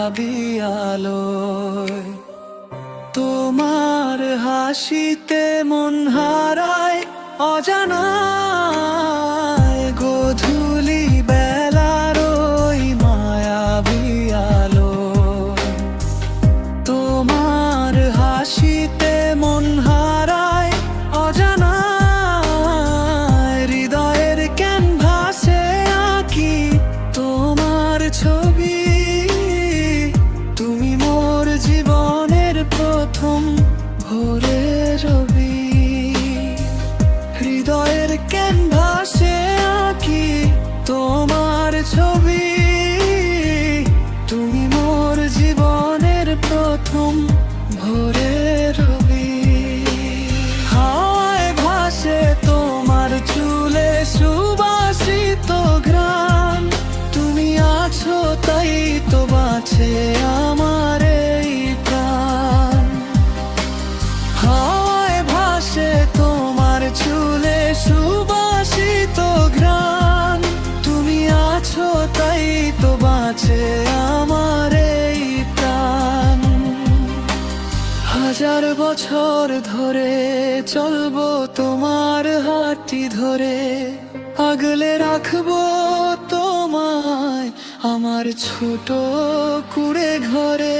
মায়াবী আলোয়। তোমার হাসিতে মন হারায় অজানায়, গোধূলি বেলার ওই মায়াবী আলোয়। তোমার হাসিতে মন হারায় অজানায়, হৃদয়ের ক্যানভাসে আঁকি তোমার ছবি। তুমি মোর জীবনের প্রথম ভোরের রবি। হৃদয়ের ক্যানভাসে আঁকি তোমার ছবি। তুমি মোর জীবনের প্রথম ভোরের রবি। হাওয়ায় ভাসে তোমার চুলে সুবাসিত ঘ্রাণ, তুমি আছো তাই তো বাঁচে আমার এই প্রাণ। হাওয়ায় ভাসে তোমার চুলে সুবাসিত ঘ্রাণ, তুমি আছো তাই তো বাঁচে আমার এই প্রাণ। হাজার বছর ধরে চলবো তোমার হাতটি ধরে, আগলে রাখবো তোমায় আমার ছোট কুঁড়ে ঘরে।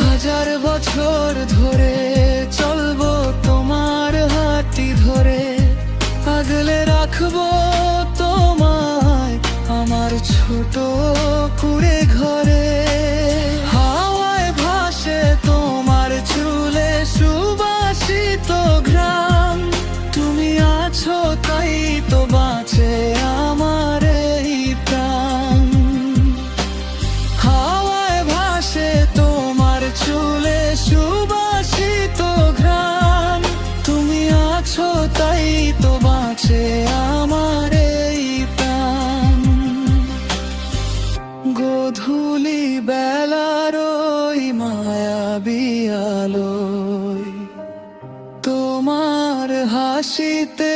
হাজার বছর ধরে চলবো তোমার হাতটি ধরে, আগলে রাখবো তোমায় আমার ছোট কুঁড়ে ঘরে। হাওয়ায় ভাসে তোমার চুলে সুবাসিত ঘ্রাণ, তুমি আছো তাই তো বাঁচে আমার এই প্রাণ। হাওয়ায় ভাসে তোমার চুলে সুবাসিত ঘ্রাণ, তুমি আছো তাই তো বাঁচে আমার এই প্রাণ। গোধূলি বেলার ওই মায়াবী আলোয়, তোমার হাসিতে